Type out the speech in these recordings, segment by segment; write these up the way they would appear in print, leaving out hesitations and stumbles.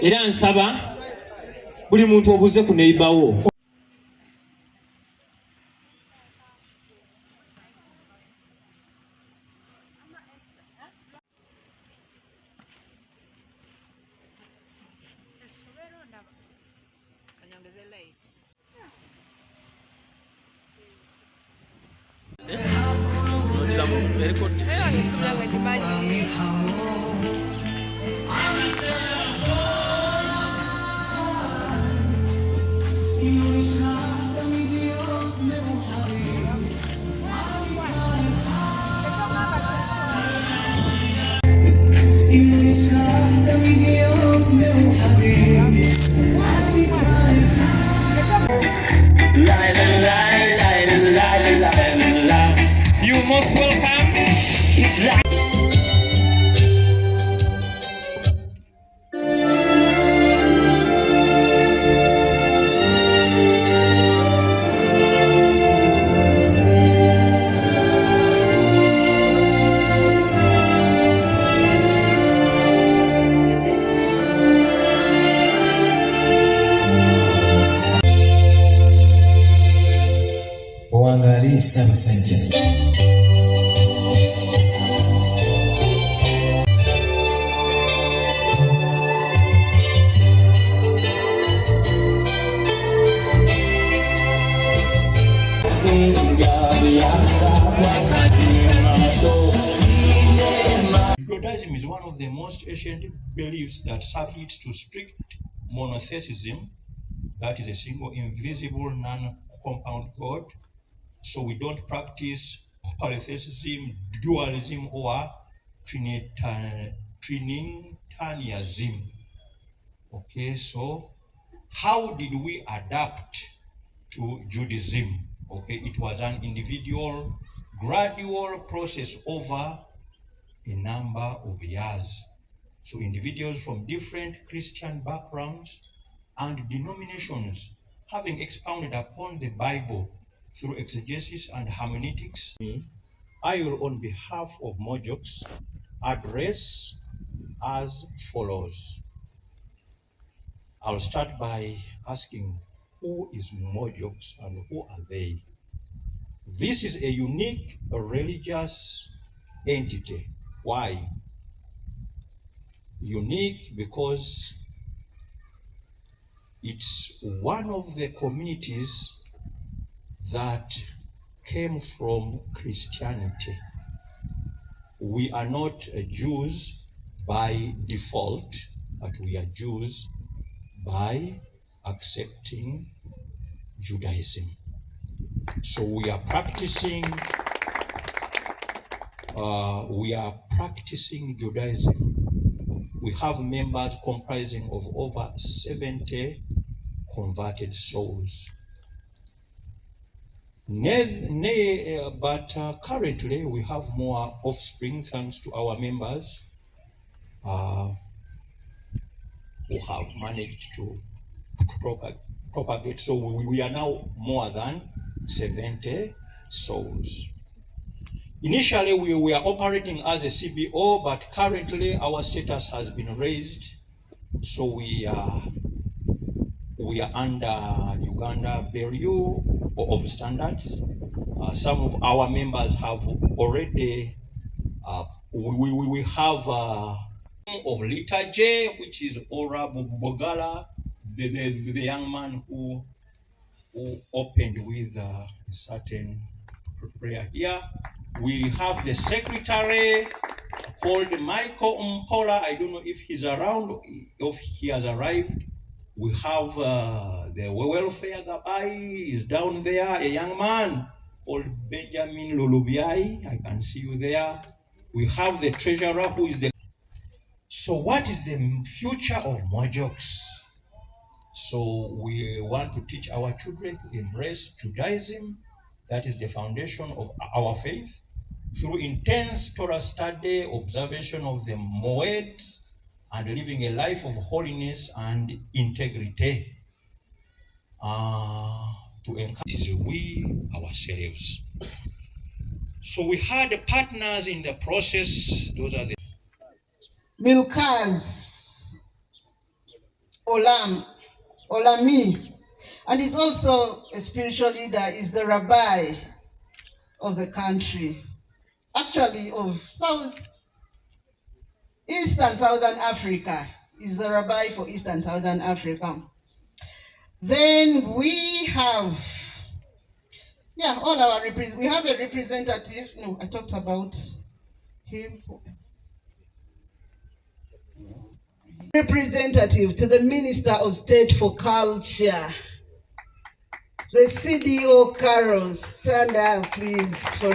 Era nsaba buli muntu obuze ku neighborwo. You most welcome. Owangalisa basajja. Judaism is one of the most ancient beliefs that submit to strict monotheism, that is a single, invisible, non-compound God. So we don't practice polytheism, dualism, or trinitarianism. Okay, so how did we adapt to Judaism? Okay, it was an individual, gradual process over a number of years. So individuals from different Christian backgrounds and denominations, having expounded upon the Bible through exegesis and hermeneutics, I will, on behalf of Mojoks, address as follows. I'll start by asking, who is Mojoks and who are they? This is a unique religious entity. Why? Unique because it's one of the communities that came from Christianity. We are not Jews by default, but we are Jews by accepting Judaism. So we are practicing Judaism. We have members comprising of over 70 converted souls. But currently we have more offspring thanks to our members who have managed to propagate. So we are now more than 70 souls. Initially, we were operating as a CBO, but currently our status has been raised. So we are under Uganda Bureau of Standards. Some of our members have already, we have of liturgy, which is Ora Bogala, the young man who opened with a certain prayer here. We have the secretary called Michael Mpola. I don't know if he's around, if he has arrived. We have the welfare guy is down there, a young man called Benjamin Lulubiai. I can see you there. We have the treasurer who is the... So what is the future of Mojoks? So we want to teach our children to embrace Judaism. That is the foundation of our faith. Through intense Torah study, observation of the Muworld, and living a life of holiness and integrity, to encourage we ourselves. So we had partners in the process. Those are the milkers, Olami, and he's also a spiritual leader, is the rabbi of the country, actually of East and Southern Africa. Is the rabbi for East and Southern Africa. Then we have, all our we have a representative. No, I talked about him. Representative to the Minister of State for Culture, the CDO Carol. Stand up, please. For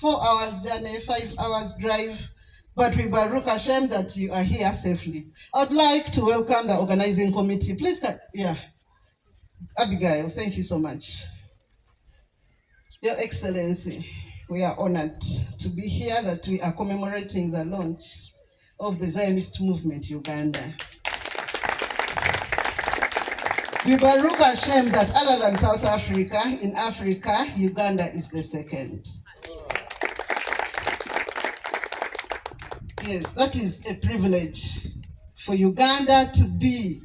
4 hours journey, 5 hours drive, but we Baruch Hashem that you are here safely. I would like to welcome the organizing committee. Please, Abigail, thank you so much. Your Excellency, we are honored to be here, that we are commemorating the launch of the Zionist movement Uganda. We Baruch Hashem that other than South Africa, in Africa, Uganda is the second. Yes, that is a privilege for Uganda to be.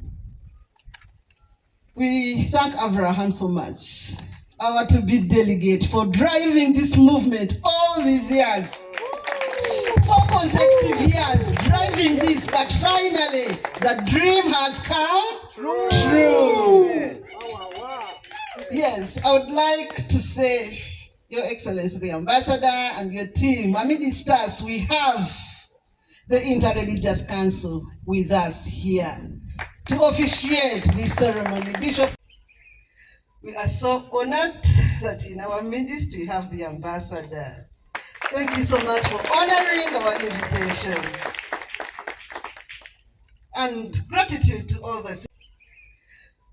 We thank Abraham so much, our to-be delegate, for driving this movement all these years. 4 consecutive years driving this, but finally the dream has come true. Yes, I would like to say, Your Excellency, the Ambassador and your team, amidst us, we have the Interreligious Council with us here to officiate this ceremony. Bishop, we are so honored that in our midst we have the Ambassador. Thank you so much for honoring our invitation. And gratitude to all the.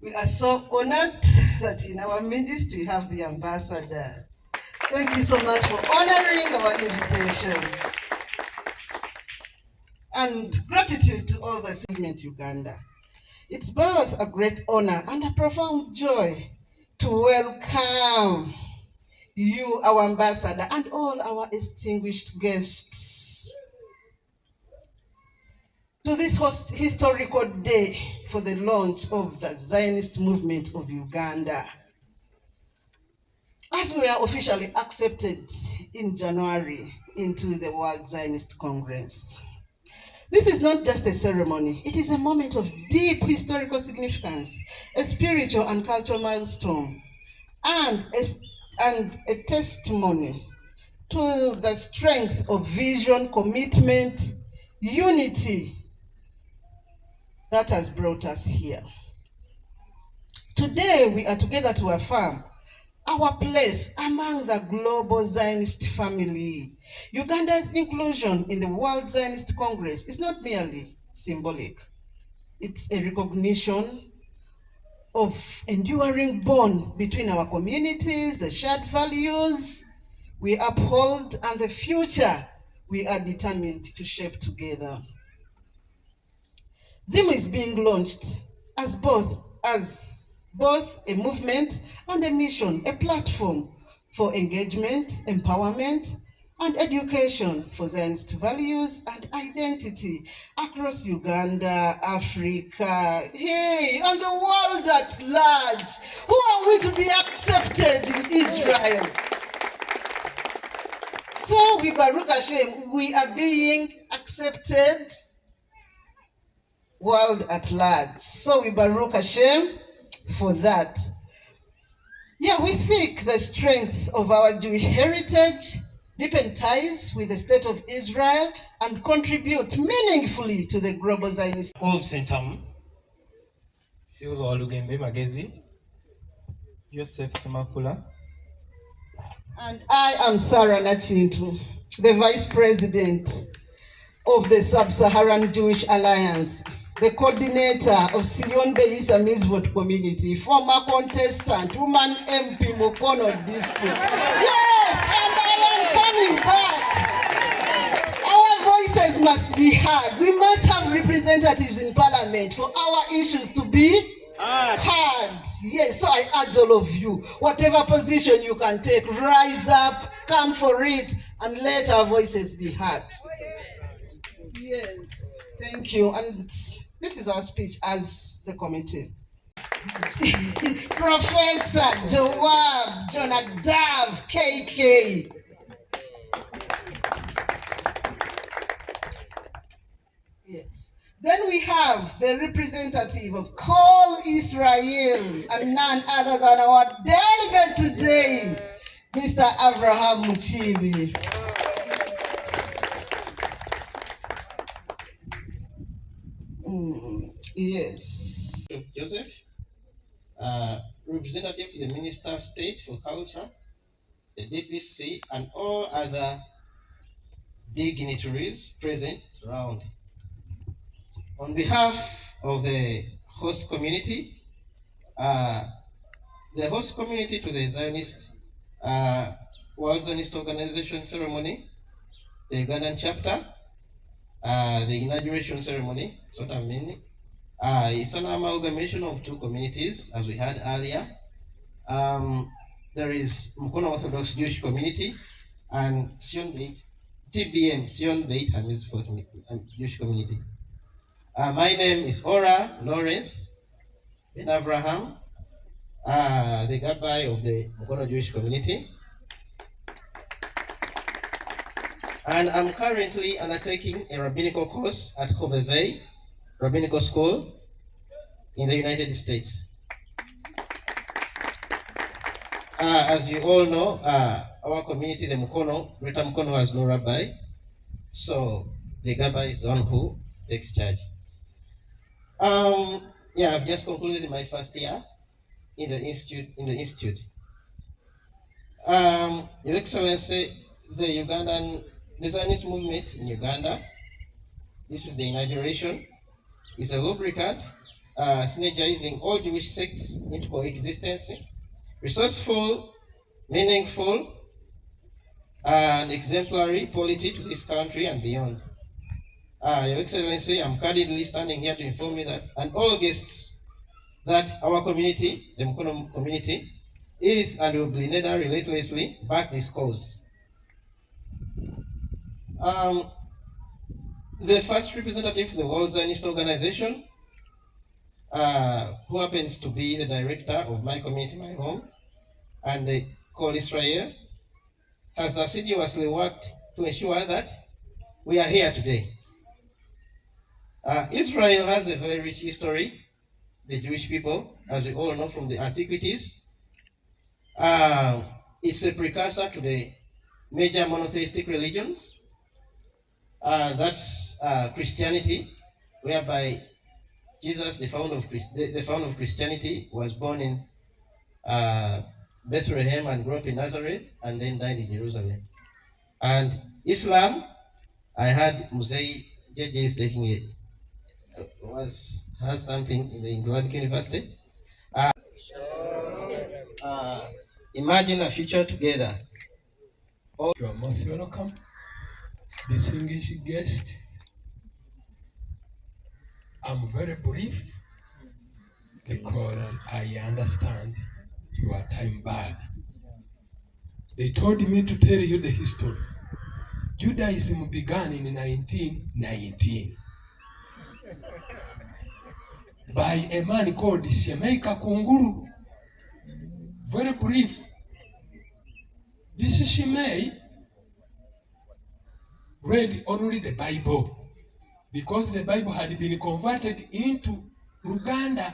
We are so honored that in our midst we have the Ambassador. Thank you so much for honoring our invitation. And gratitude to all the Movementuganda. It's both a great honor and a profound joy to welcome you, our ambassador, and all our distinguished guests to this historical day for the launch of the Zionist movement of Uganda. As we are officially accepted in January into the World Zionist Congress. This is not just a ceremony, it is a moment of deep historical significance, a spiritual and cultural milestone, and a testimony to the strength of vision, commitment, unity that has brought us here. Today, we are together to affirm our place among the global Zionist family. Uganda's inclusion in the World Zionist Congress is not merely symbolic. It's a recognition of enduring bond between our communities, the shared values we uphold, and the future we are determined to shape together. Zimu is being launched as both a movement and a mission, a platform for engagement, empowerment, and education for Zionist values and identity across Uganda, Africa, and the world at large. Who are we to be accepted in Israel? So we Baruch Hashem, we are being accepted world at large. So we Baruch Hashem for that. Yeah, we think the strength of our Jewish heritage, deepen ties with the state of Israel, and contribute meaningfully to the global Zionist. Silva Walugembe Magezi, Joseph Semakula. And I am Sarah Natsintu, the Vice President of the Sub-Saharan Jewish Alliance, the coordinator of Sion Belisa Mizvot community, former contestant, woman MP Mukono district. Yes, and I am coming back. Our voices must be heard. We must have representatives in parliament for our issues to be heard. Yes, so I urge all of you, whatever position you can take, rise up, come for it, and let our voices be heard. Yes, thank you. And This is our speech as the committee. Professor Joab Jonadav KK. Yes. Then we have the representative of Call Israel, and none other than our delegate today, Mr. Abraham Muchibi. Yes. Joseph, representative to the Minister of State for Culture, the DPC, and all other dignitaries present around. On behalf of the host community to the Zionist World Zionist Organization ceremony, the Ugandan chapter, the inauguration ceremony, that's what I mean. It's an amalgamation of two communities, as we had earlier. There is Mukono Orthodox Jewish community and Sion Beit, TBM, Sion Beit Hamizfort Jewish community. My name is Ora Lawrence Ben Abraham, the Gabbai of the Mukono Jewish community. And I'm currently undertaking a rabbinical course at Hovevei Rabbinical School in the United States. As you all know, our community, the Mukono, Greater Mukono, has no rabbi, so the Gabbai is the one who takes charge. I've just concluded my first year in the institute. Your Excellency, the Zionist movement in Uganda, this is the inauguration, is a lubricant, synergizing all Jewish sects into coexistence, resourceful, meaningful, and exemplary polity to this country and beyond. Your Excellency, I'm candidly standing here to inform you that, and all guests, that our community, the Mukono community, is and will be neither relentlessly back this cause. The first representative of the World Zionist Organization, who happens to be the director of my community, my home, and the Call Israel, has assiduously worked to ensure that we are here today. Israel has a very rich history, the Jewish people, as we all know from the antiquities. It's a precursor to the major monotheistic religions. That's Christianity, whereby Jesus, the founder of Christianity, was born in Bethlehem and grew up in Nazareth and then died in Jerusalem. And Islam, I heard Musei JJ is taking it, has something in the Islamic University. Imagine a future together. You are most welcome, distinguished guests. I'm very brief because I understand you are time bad. They told me to tell you the history. Judaism began in 1919 by a man called Shemaika Kunguru. Very brief. This Shemai read only the Bible because the Bible had been converted into Luganda,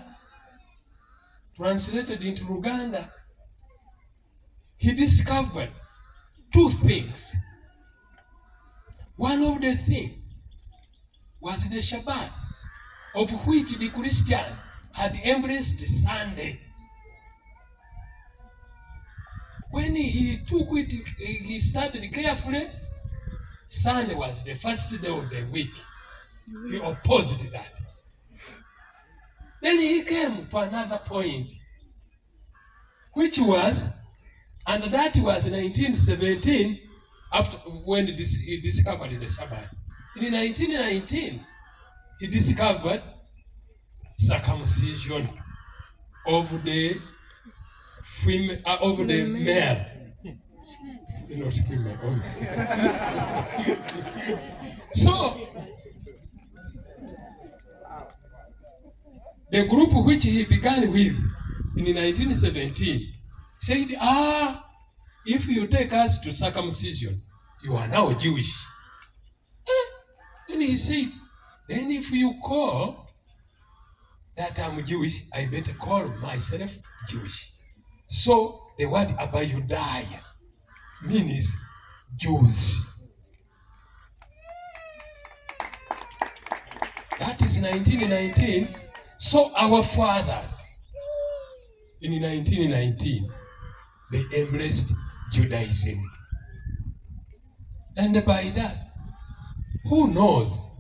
translated into Luganda. He discovered two things. One of the things was the Shabbat, of which the Christian had embraced Sunday. When he took it, he studied carefully. Sunday was the first day of the week. He opposed that. Then he came to another point, which was, and that was 1917, after when he discovered the Shabbat. In 1919, he discovered circumcision of the male, not female only. So The group which he began with in 1917 said, if you take us to circumcision, you are now Jewish. Then he said, then if you call that I'm Jewish, I better call myself Jewish. So the word Abayudaya means Jews. That is 1919. So our fathers in 1919, they embraced Judaism. And by that, who knows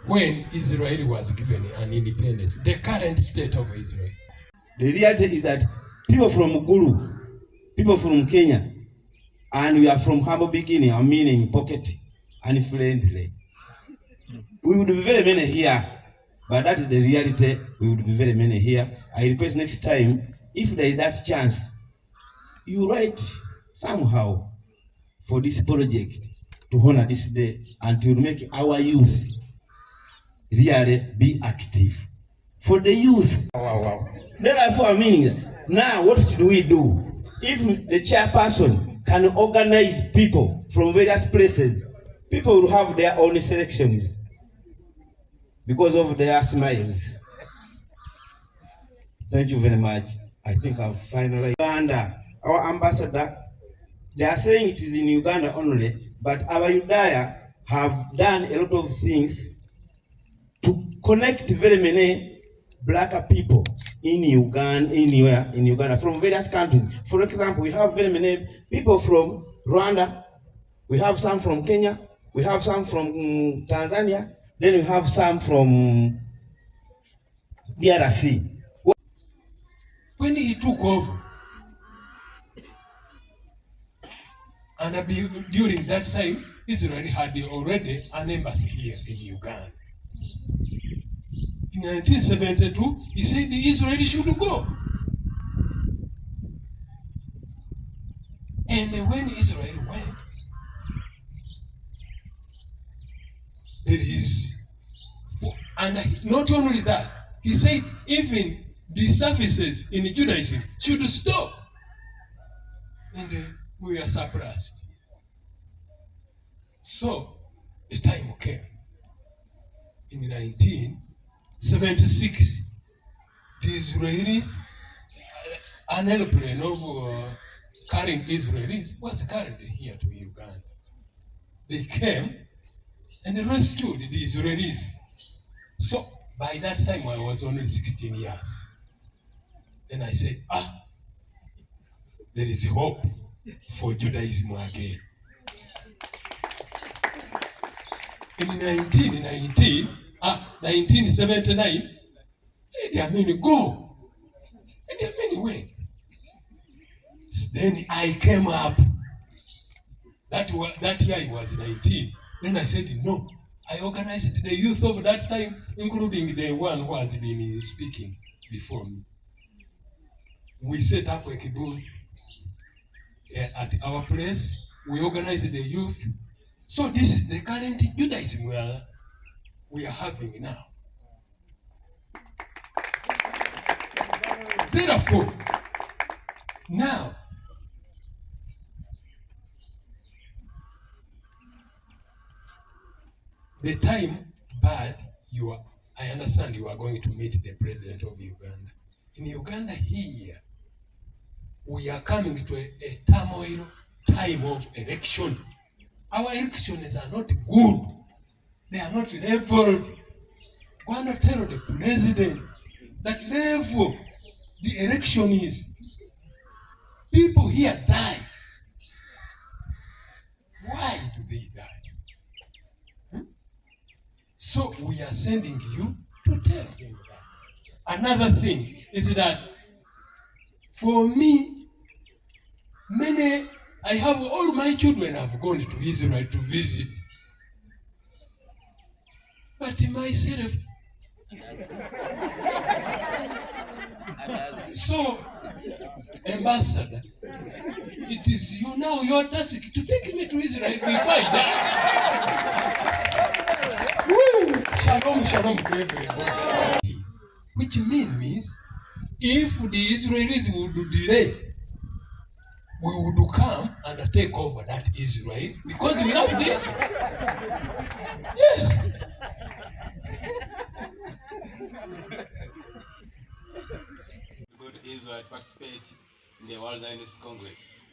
when Israel was given an independence, the current state of Israel. The reality is that people from Gulu, people from Kenya, and we are from humble beginning, I mean in pocket and friendly. We would be very many here, but that is the reality. We would be very many here. I request next time, if there is that chance, you write somehow for this project to honor this day and to make our youth really be active. For the youth. Wow. Therefore, I mean, now what should we do? If the chairperson can organize people from various places, people will have their own selections because of their smiles. Thank you very much. I think I've finally Uganda, our ambassador, they are saying it is in Uganda only, but Abayudaya have done a lot of things to connect very many black people in Uganda from various countries. For example, we have very many people from Rwanda, we have some from Kenya, we have some from Tanzania, then we have some from DRC. When he took over, and during that time, Israel had already an embassy here in Uganda. In 1972, he said the Israel should go. And when Israel went, there is, and not only that, he said even the services in Judaism should stop. And we are surprised. So the time came in 1976. The Israelis, an airplane of carrying Israelis was carried here to Uganda. They came and rescued the Israelis. So by that time I was only 16 years. Then I said, there is hope for Judaism again. In 1979, Idi Amin go. Idi Amin went. Then I came up. That year I was 19. Then I said, no. I organized the youth of that time, including the one who had been speaking before me. We set up a kibbutz at our place. We organized the youth. So this is the current Judaism we are having now. Therefore, now, the time bad, I understand you are going to meet the president of Uganda. In Uganda here, we are coming to a turmoil time of election. Our elections are not good. They are not leveled. Go and tell the president that level the election is. People here die. Why do they die? So we are sending you to tell him that. Another thing is that for me, I have all my children have gone to Israel to visit. But myself, so ambassador, it is you now your task to take me to Israel before I die. Woo! Shalom, shalom to everyone. which means if the Israelis would delay, we would come and take over that Israel because we love this. Yes. Go to Israel to participate in the World Zionist Congress.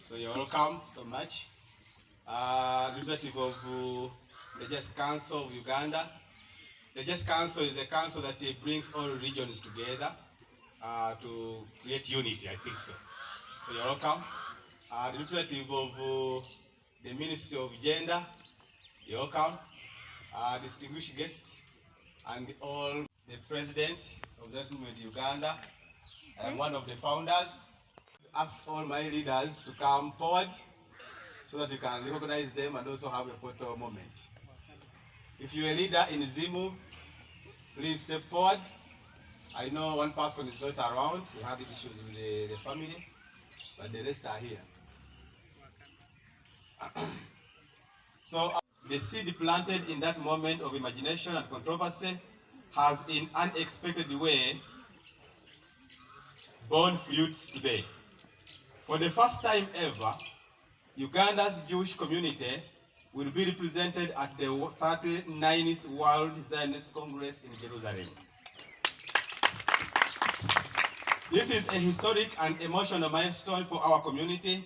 So you're welcome so much. Representative of the Just Council of Uganda. The Just Council is a council that brings all regions together to create unity, I think so. So you're welcome. The representative of the Ministry of Gender, you're welcome. Distinguished guests and all the president of Zionist Movement Uganda. I'm one of the founders. Ask all my leaders to come forward so that you can recognize them and also have a photo moment. If you're a leader in Zimu, please step forward. I know one person is not around, he had issues with the family, but the rest are here. So the seed planted in that moment of imagination and controversy has in unexpected way borne fruits today. For the first time ever, Uganda's Jewish community will be represented at the 39th World Zionist Congress in Jerusalem. This is a historic and emotional milestone for our community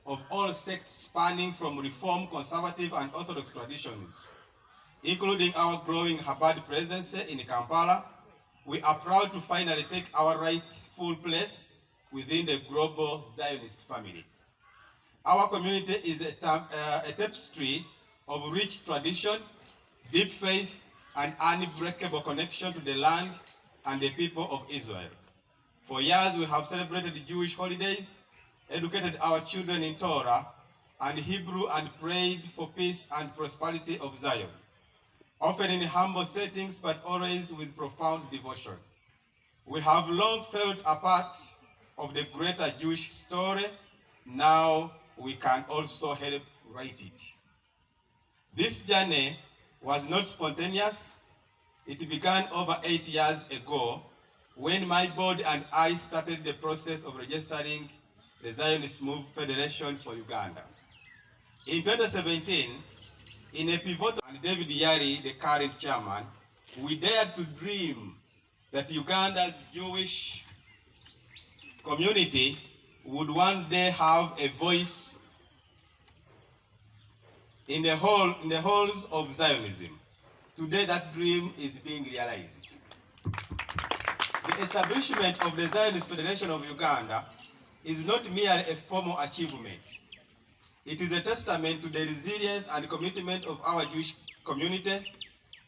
of all sects spanning from Reform, Conservative, and Orthodox traditions, including our growing Chabad presence in Kampala. We are proud to finally take our rightful place within the global Zionist family. Our community is a tapestry of rich tradition, deep faith, and unbreakable connection to the land and the people of Israel. For years, we have celebrated Jewish holidays, educated our children in Torah and Hebrew, and prayed for peace and prosperity of Zion, often in humble settings, but always with profound devotion. We have long felt a part of the greater Jewish story. Now we can also help write it. This journey was not spontaneous. It began over 8 years ago when my board and I started the process of registering the Zionist Move Federation for Uganda. In 2017, in a pivotal, and David Yari, the current chairman, we dared to dream that Uganda's Jewish community would one day have a voice in the halls of Zionism. Today that dream is being realized. The establishment of the Zionist Federation of Uganda is not merely a formal achievement. It is a testament to the resilience and commitment of our Jewish community.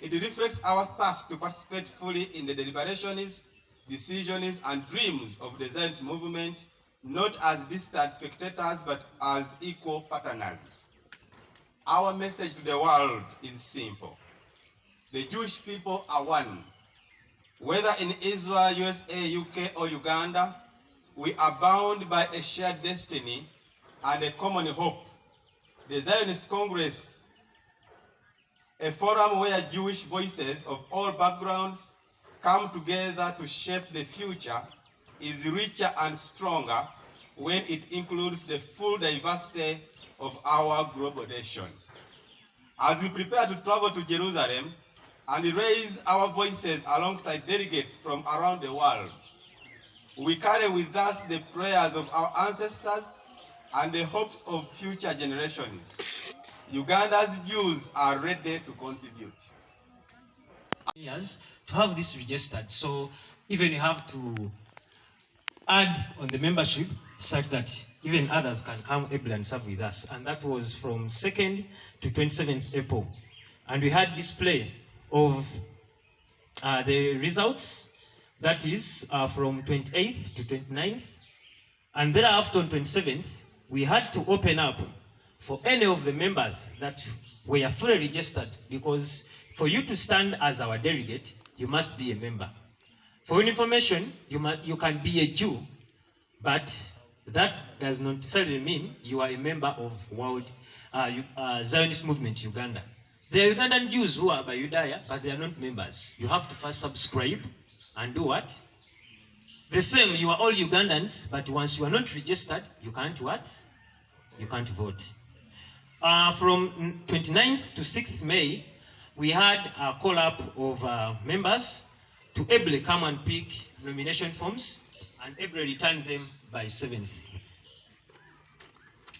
It reflects our thirst to participate fully in the deliberations, decisions, and dreams of the Zionist movement, not as distant spectators, but as equal partners. Our message to the world is simple. The Jewish people are one. Whether in Israel, USA, UK, or Uganda, we are bound by a shared destiny and a common hope. The Zionist Congress, a forum where Jewish voices of all backgrounds come together to shape the future, is richer and stronger when it includes the full diversity of our global nation. As we prepare to travel to Jerusalem and raise our voices alongside delegates from around the world, we carry with us the prayers of our ancestors and the hopes of future generations. Uganda's Jews are ready to contribute. Years to have this registered, so even you have to add on the membership such that even others can come able and serve with us. And that was from 2nd to 27th April. And we had display of the results, that is from 28th to 29th. And thereafter on 27th, we had to open up for any of the members that were fully registered, because for you to stand as our delegate, you must be a member. For your information, you can be a Jew, but that does not necessarily mean you are a member of World Zionist Movement Uganda. There are Ugandan Jews who are Abayudaya, but they are not members. You have to first subscribe and do what? The same, you are all Ugandans, but once you are not registered, you can't what? You can't vote. From 29th to 6th May, we had a call-up of members to ably come and pick nomination forms and ably return them by 7th.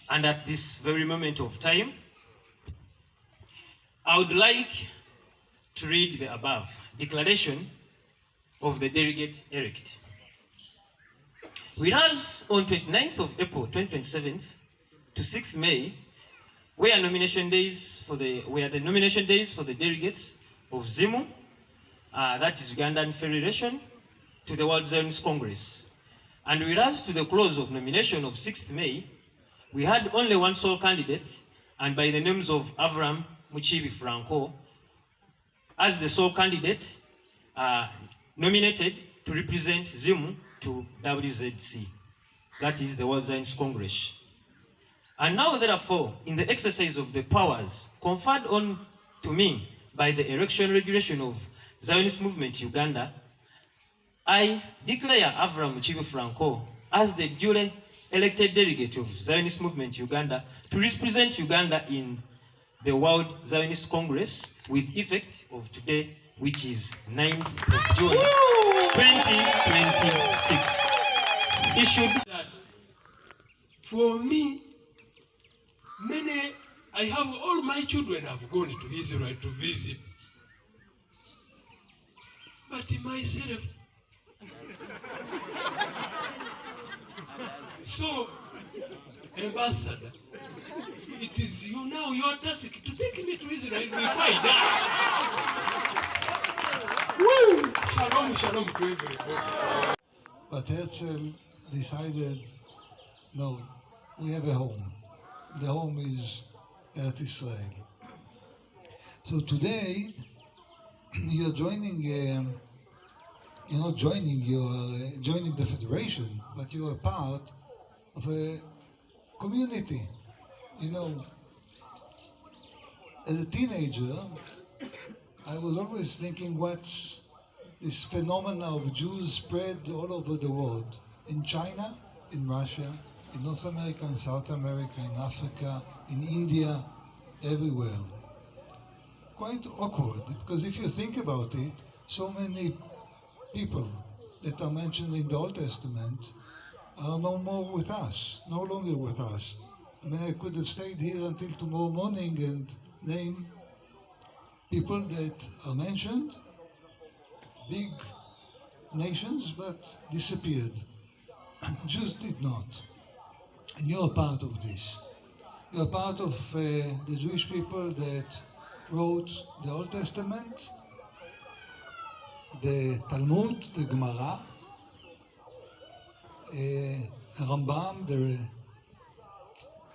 And at this very moment of time, I would like to read the above declaration of the delegate elect. Whereas on 29th of April 2027 to 6th May, were the nomination days for the delegates of Zimu, that is Ugandan Federation, to the World Zionist Congress. And whereas to the close of nomination of 6th May, we had only one sole candidate, and by the names of Avram Muchibi Franco, as the sole candidate nominated to represent Zimu to WZC, that is the World Zionist Congress. And now, therefore, in the exercise of the powers conferred on to me by the election regulation of Zionist Movement Uganda, I declare Avram Muchibi Franco as the duly elected delegate of Zionist Movement Uganda to represent Uganda in the World Zionist Congress with effect of today, which is 9th of June 2026. Issued. For me, I have all my children have gone to Israel to visit. But myself, so, Ambassador, it is you now, your task to take me to Israel before I die. Woo! Shalom, shalom to everybody. But Herzl decided, no, we have a home. The home is Eretz Israel. So today, you're joining, you're not joining, you're joining the federation, but you're a part of a community. You know, as a teenager, I was always thinking, what's this phenomena of Jews spread all over the world? In China, in Russia, in North America, in South America, in Africa, in India, everywhere. Quite awkward, because if you think about it, so many people that are mentioned in the Old Testament are no more with us, no longer with us. I mean, I could have stayed here until tomorrow morning and name people that are mentioned, big nations, but disappeared. Jews did not. And you're a part of this. You're a part of the Jewish people that wrote the Old Testament, the Talmud, the Gemara, Rambam, the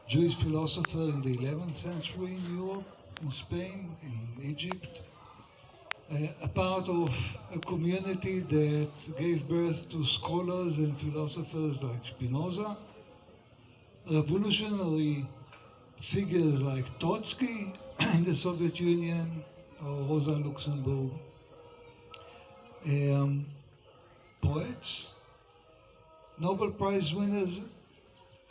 Jewish philosopher in the 11th century in Europe, in Spain, in Egypt, a part of a community that gave birth to scholars and philosophers like Spinoza, revolutionary figures like Trotsky in the Soviet Union, or Rosa Luxemburg, poets, Nobel Prize winners.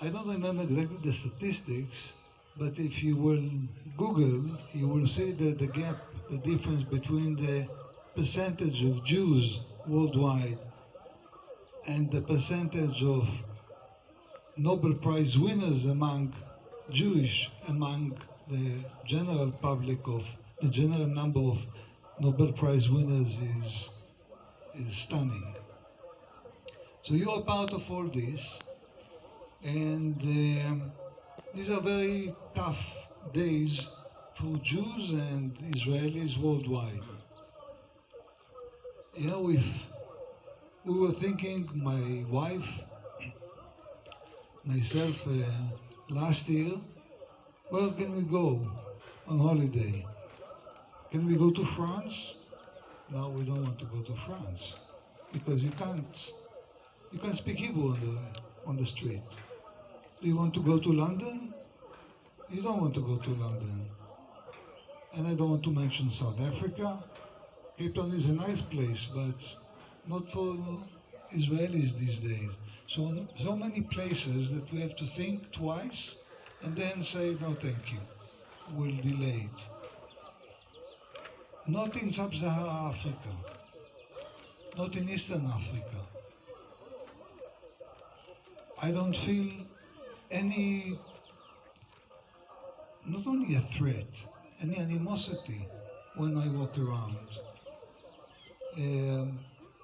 I don't remember exactly the statistics, but if you will Google, you will see that the gap, the difference between the percentage of Jews worldwide and the percentage of Nobel Prize winners among the general public, of the general number of Nobel Prize winners is stunning. So you are part of all this, and these are very tough days for Jews and Israelis worldwide. You know, if we were thinking, my wife, myself, last year, where can we go on holiday? Can we go to France? No, we don't want to go to France, because you can't speak Hebrew on the street. Do you want to go to London? You don't want to go to London. And I don't want to mention South Africa. Cape Town is a nice place, but not for Israelis these days. So many places that we have to think twice and then say, no, thank you, we'll delay it. Not in Sub-Saharan Africa, not in Eastern Africa. I don't feel any, not only a threat, any animosity when I walk around.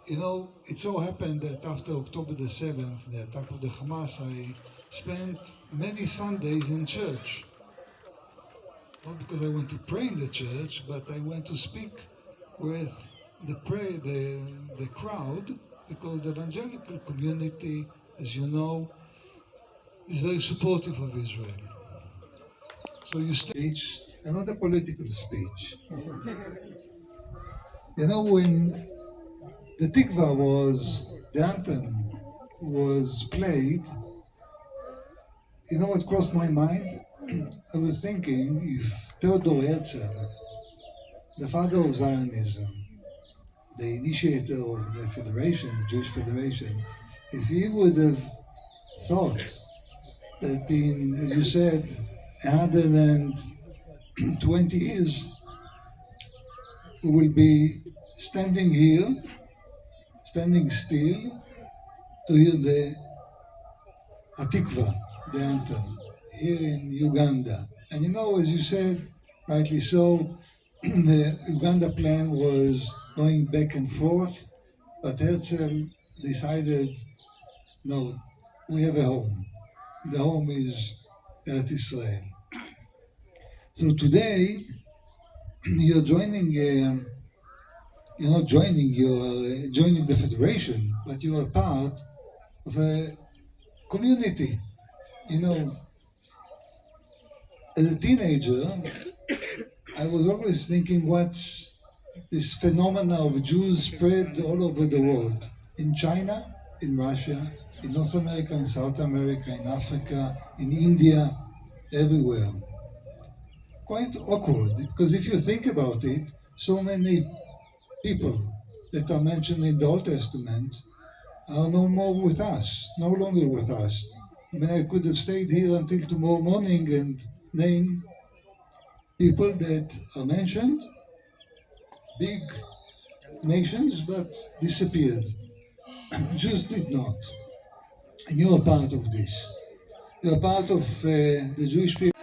You know, it so happened that after October the 7th, the attack of the Hamas, I spent many Sundays in church. Not because I went to pray in the church, but I went to speak with the crowd, because the evangelical community, as you know, is very supportive of Israel. So you speech, and not a political speech. You know, when the Tikva was, the anthem was played, you know what crossed my mind? I was thinking if Theodor Herzl, the father of Zionism, the initiator of the Federation, the Jewish Federation, if he would have thought that in, as you said, 120 years, we will be standing here, standing still, to hear the Hatikva, the anthem, here in Uganda. And you know, as you said, rightly so, the Uganda plan was going back and forth, but Herzl decided, no, we have a home. The home is Eretz Israel. So today, you're joining, you're not joining, you're joining the Federation, but you are part of a community. You know, as a teenager, I was always thinking, what's this phenomena of Jews spread all over the world? In China, in Russia, in North America, in South America, in Africa, in India, everywhere. Quite awkward, because if you think about it, so many people that are mentioned in the Old Testament are no more with us, no longer with us. I mean, I could have stayed here until tomorrow morning and name people that are mentioned, big nations, but disappeared. Jews did not. And you are part of this. You are part of the Jewish people.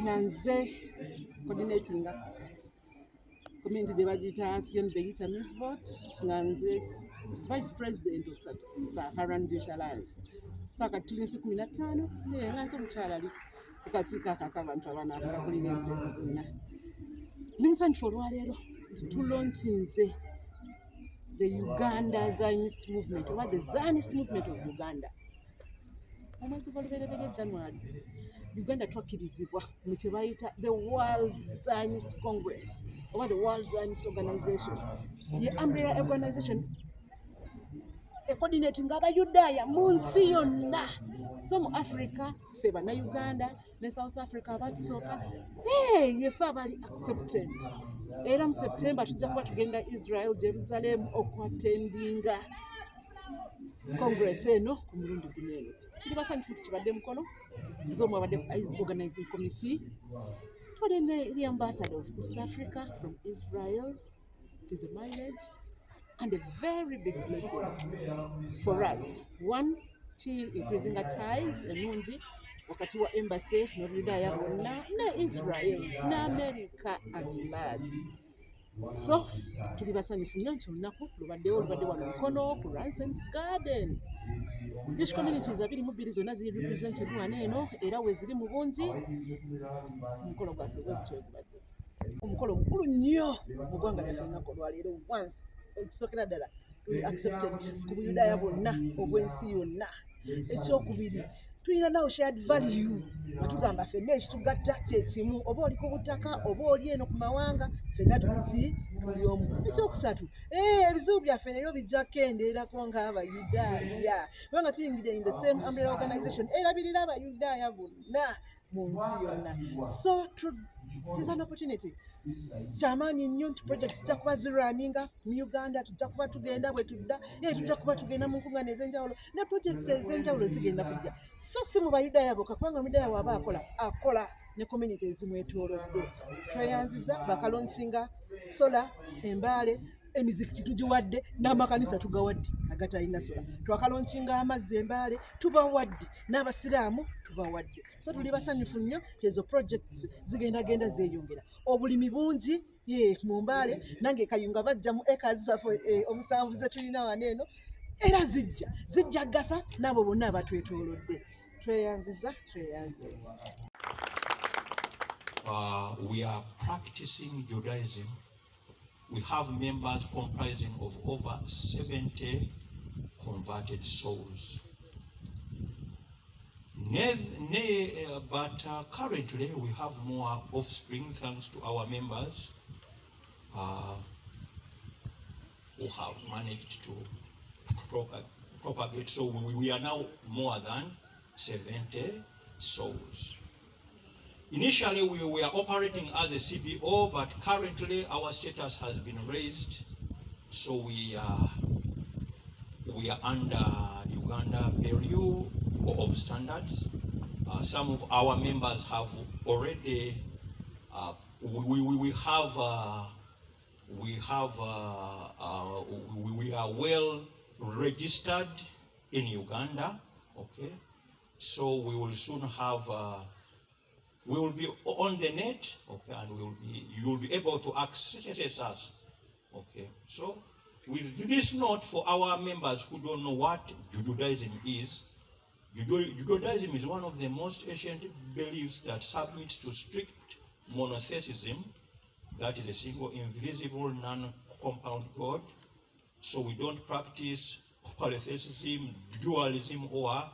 nga nze coordinating community gye bagiyita Sion-Begita Misvot, nga nze vice president of Sub-Saharan Jewish Alliance. So kati tuli nsi 15 nga nze omukyala ali ku kakiiko ako ak'abantu abakulira ensi ezo zonna. Ndi musanyufu olwaleero tulonkinze the Uganda Zionist movement oba the Zionist movement of Uganda. Omwezi gw'olubereberye January, Uganda twakkirizibwa mu kye bayita the World Zionist Congress oba the World Zionist Organization. Ye umbrella organization coordinating Abayudaya mu nsi yonna. So mu Africa ffe Bannayuganda ne South Africa abatusooka yefe abali accepted. Era mu September tujja kuba tugenda Israel, Jerusalem okuatendinga Congress eno ku mulundi guno eno. Tuli basanyufu nti kibadde mukono z'omu abadde organizing committee. Twalina the ambassador of East Africa from Israel. It is a mileage and a very big blessing for us. One, she increasing our ties enungi wakati wa embassy n'Abayudaya bonna ne Israel ne America at large. So tuli basanyufu nnyo nti olunaku lubadde wano mukono ku Ransom's Garden. Jewish communities 22 zonna ziri represented wano eno era we ziri mu bungi. Omukolo gwaffe gwegubadde omukolo mukulu nnyo mu ggwanga lyaffe olunaku olwaleero. Once ekisookera ddala tuli accepted ku Buyudaya bwonna obw'ensi yonna. Ekyokubiri tulina nawo shared value nga tugamba ffenna ekitugatta kye kimu, oba oli ku butaka oba oli eno ku mawanga, ffenna tuli omu. Ekyokusatu ebizibu byaffe leero bijja kendeerako ng'Abayudaya kubanga tuyingidde in the same umbrella organization erabirira Abayudaya bonna mu nsi yonna. So it is an opportunity. Kyamaanyi nnyo nti projects tujja kuba zirunninga mu Uganda, tujja kuba tugenda bwe tudda, tujja kuba tugenda mu nkungaana ez'enjawulo ne projects ez'enjawulo zigenda kujja. So si mu Bayudaya bokka kubanga Omuyudaya bw'aba akola ne community ezimwetoolodde. Tweyanziza bakalonsinga sola, embaale, emizikiti tugiwadde n'amakanisa tugawadde agatalina sola. Twakalonsinga amazzi embaale tubawadde n'abasiraamu tubawadde. So tuli basanyufu nnyo ezo projects zigenda zeeyongera. Obulimi bungi mu mbaale nange Kayunga bajja mu acres zaffe omusanvu ze tulina wano eno era zijja gasa n'abo bonna abatwetoolodde. Tweyanziza. We are practicing Judaism. We have members comprising of over 70 converted souls. But currently we have more offspring thanks to our members who have managed to propagate. So we are now more than 70 souls. Initially, we were operating as a CBO, but currently our status has been raised. So we are under Uganda Bureau of Standards. Some of our members have already. We are well registered in Uganda. Okay, so we will soon have. We will be on the net, okay, and you will be able to access us, okay. So, with this note for our members who don't know what Judaism is, Judaism is one of the most ancient beliefs that submits to strict monotheism, that is a single, invisible, non-compound God. So we don't practice polytheism, dualism, or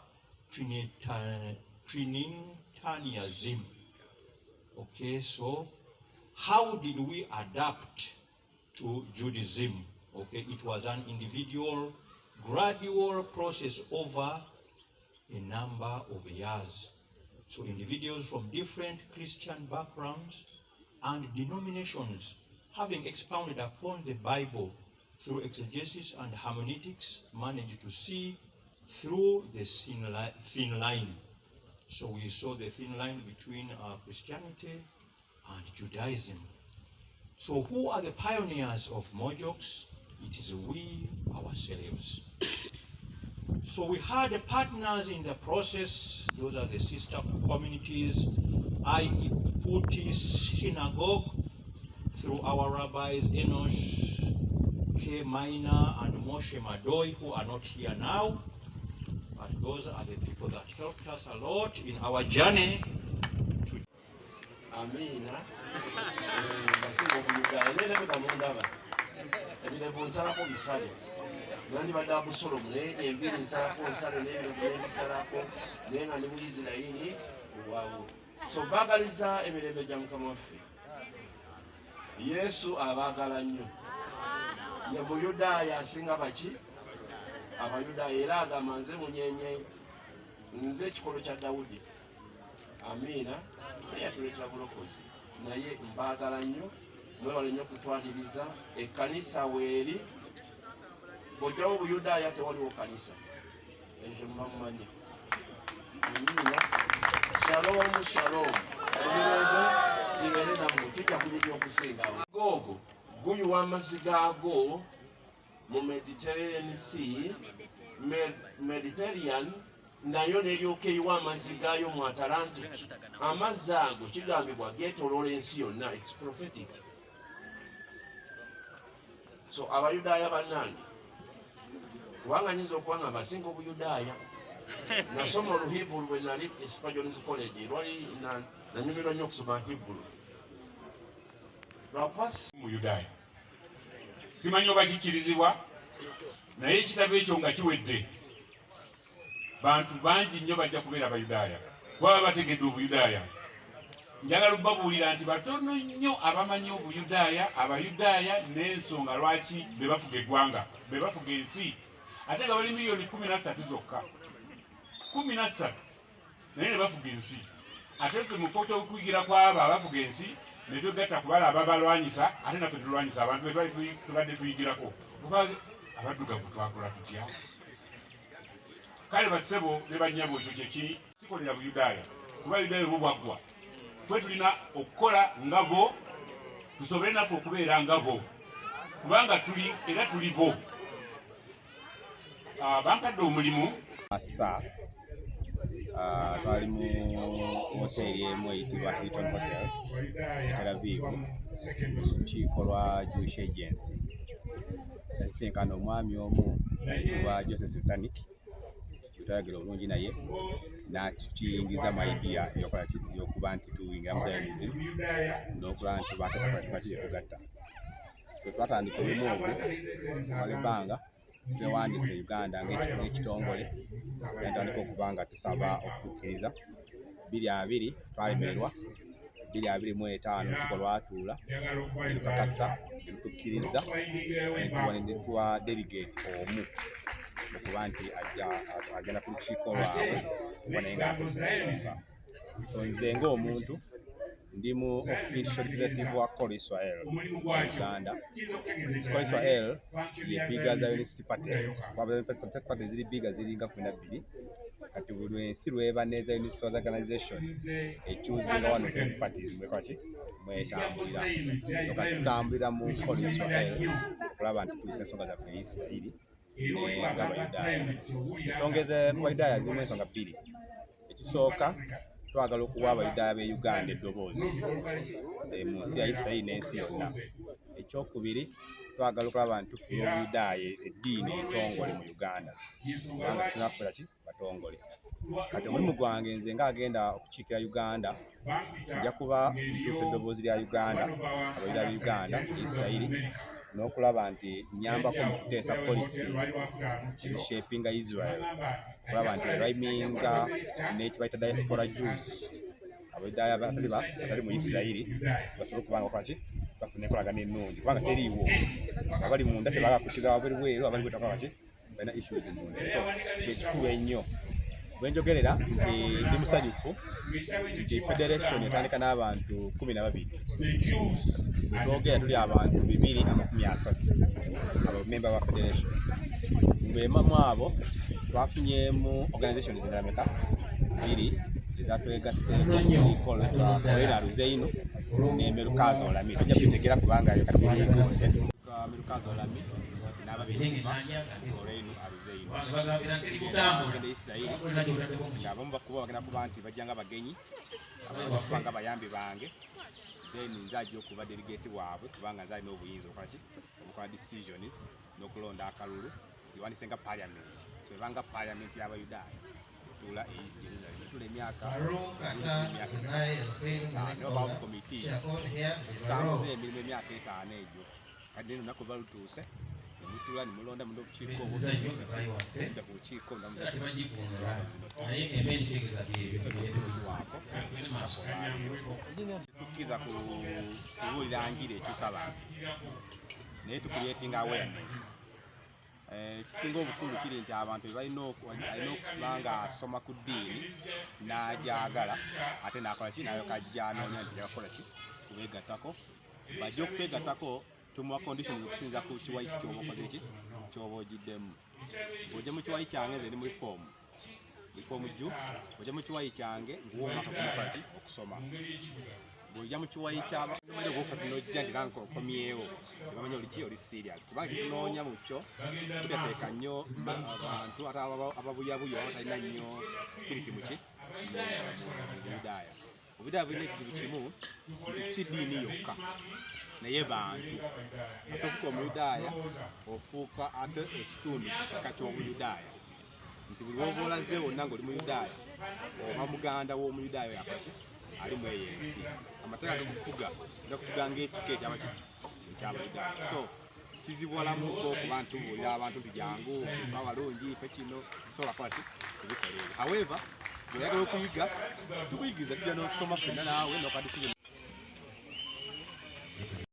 Trinitarianism. Okay, so how did we adapt to Judaism? Okay, it was an individual, gradual process over a number of years. So individuals from different Christian backgrounds and denominations, having expounded upon the Bible through exegesis and hermeneutics, managed to see through the thin line. So we saw the thin line between Christianity and Judaism. So who are the pioneers of Mojox? It is we ourselves. So we had partners in the process. Those are the sister communities, i.e. Kuti Synagogue through our rabbis Enosh K. Minor and Moshe Madoi, who are not here now. But those are the people that helped us a lot in our journey. Amina. Basinga Okulondadeligate. Nene mukamundaba. Ebirevu nsalako bisale. Nandi badda busolo mule enviri nsalako nsale n'ebirevu n'ebisalako naye nga ndi mu Isirayiri waawo. So baagaliza emirembe gya Mukama waffe. Yesu abaagala nnyo. Ye Muyudaaya asinga baki? Abayudaaya era agamba nze munyenye nze ekikolo kya Dawudi. Amiina. Naye yatuleetera bulokozi. Naye mbaagala nnyo. Mwewale nnyo okutwaniriza. Ekkanisa weeri. Bw'ojjawo Buyudaaya tewaliwo kkanisa. Ekyo muba mumanyi. Amiina. Shalom, shalom. Emirembe gibeere nammwe. Tujja kunyumya okusingawo. Googo guyiwa amazzi gaago mu Mediterranean Sea, Mediterranean nayo neryoka eyiwa amazzi gaayo mu Atlantic. Amazzi ago kigambibwa geetoloola ensi yonna. It's prophetic. So Abayudaaya bannange, kubanga nyinza okubanga basinga Obuyudaaya. Nasoma Oluhibulu bwe nali e Spurgeon's College. Lwali nanyumirwa nnyo okusoma Hibulu. Muyudaaya simanyi oba kikkirizibwa naye ekitabo ekyo nga kiwedde bantu bangi nnyo bajja kubeera Abayudaaya kuba bategedde Obuyudaaya. Njagala okubabuulira nti batono nnyo abamanyi Obuyudaaya, Abayudaaya n'ensonga lwaki be bafuga eggwanga, be bafuga ensi, ate nga bali miliyoni 13 zokka. 13 naye ne bafuga ensi. Ate ffe mu kifo ky'okuyigira kw'abo abafuga ensi ne twegatta ku bala ababalwanyisa, ate naffe tulwanyisa abantu be tubadde tuyigirako. Kuba abaddugavu twakola tutya? Kale bassebo ne bannyabo ekyo kyeki sikolera Buyudaaya kuba Buyudaaya bwo bwaggwa. Ffe tulina okukola nga bo, tusobole naffe okubeera nga bo kubanga tuli era tuli bo. Bankadde omulimu asa twali mu hoteri emu eyitibwa Hilton Hotel Tel Aviv, lukiiko lwa Jewish Agency. Yasisinkana omwami omu ayitibwa Joseph Sultanic, tutayagala obulungi naye n'atukiyingiza mu idea y'okuba nti tuyingira mu Zionism n'okulaba nti bantu yetugatta. So twatandika omulimu ogwo wala ebbanga twewandiise Uganda ng'ekitongole netandika okuba nga tusaba okutukkiriza. 2020 twalemererwa, 2025 lukiiko lwatuula nelukakasa nelutukkiriza netuwa delegate omu okuba nti agenda ku lukiiko lwabwe kuba naye nga akozesa. So nze ng'omuntu ndi mu official representative wa Kol Israel Uganda. Kol Israel ye bigger Zionist party. Zionist party ziri bigger ziringa 12. Kati buli ensi lweba ne Zionist Organization ekyuzinga wano parties mwekaki mwetambulira. So kati tutambulira mu Kol Israel okulaba nti tulisa ensonga zaffe Isirayiri n'Abayudaaya. Ensonga ez'Abayudaaya zirimu ensonga bbiri. Ekisooka twagala okuwa Abayudaaya b'e Uganda eddoboozi mu nsi ya Isirayiri n'ensi yonna. Ekyokubiri twagala okulaba nti tufuna Obuyudaaya eddiini entongole mu Uganda kubanga tunafuula ki batongole. Kati omulimu gwange nze ng'agenda okukiikira Uganda nja kuba ntuusa eddoboozi lya Uganda, Abayudaaya b'e Uganda, Isirayiri, n'okulaba nti nyambako mu kuteesa policy ebishapinga Israel, okulaba nti rhyminga n'ekibayita diaspora Jews, Abayudaaya batali mu Isirayiri basobole okubanga bakolaki bafuna enkolagana ennungi kubanga teriiwo. Abali munda tebaagala kukkiriza wabweru bweru, abali bwetaka baki balina issues munda. So kyekikulu ennyo. Bwe njogerera ndi musanyufu nti federation etandika n'abantu 12. Bwe twogera tuli abantu 230 abamemba ba federation. Mu abo twafunyemu organization ezindala meka 2 ezatwegassemu ikola Zimu ne Muworld. Tujja kubitegera kubanga yo kati Muworld n'Abayudaaya olweinu aluzeinu Isirayiri ng'abamu bakuba bagenda kuba nti bajja nga bagenyi abakuba nga bayambi bange then nze ajja okuba delegate waabwe kubanga nze alina obuyinza obukola decisions n'okulonda akalulu ewanise nga parliament so ebanga parliament y'Abayudaaya tuula Jerusalem tuula emyaka oba komiti tutambuza emirimu emyaka 5 egyo kati olunaku luba lutuuse nemutula nemulonda muno obukiiko obudda ku bukiiko tukkiriza kubuulira njiri ekyusa abantu naye tucreating awareness ekisinga obukulu kiri nti abantu balina okuba nga asoma ku ddiini n'ajagala ate nakola ki nayo kajja anoonya nti yakola ki kubeegattako bajja okwegattako tumuwa condition okusinza ku kiwayi kyoba okoze ki kyoba ogiddemu bw'ojja mu kiwayi kyange nze ndi mu ifoomu ju ojja mu kiwayi kyange nguwa omwaka gunakola ki okusoma bw'ojja mu kiwayi ky'abaomere ogwokusatu n'ojja nti nanka okomyewo ebamanya oli serious kubanga tetunoonya mu kyo tuteteeka nnyo abantu ate ababuyabuya batalina nnyo spirit mu ki Obuyudaaya Obuyudaaya bulina ekizibu kimu nti si ddiini yokka naye bantu ate ofuuka Omuyudaaya ofuuka ate ekitundu kika ky'Obuyudaaya nti buli woba olaze wonna ng'oli Muyudaaya oba muganda w'Omuyudaaya yakoki ali mu eyo ensi amateeka gakufuga ng'ekika eky'Abayudaaya so kizibuwalamuko okuba nti tubuulira abantu nti jangu abalungi ife kino sobola kukola ki kubikolerera however bw'oyagala okuyiga tukuyigiriza tujja n'osoma ffenna naawe n'okadisiyo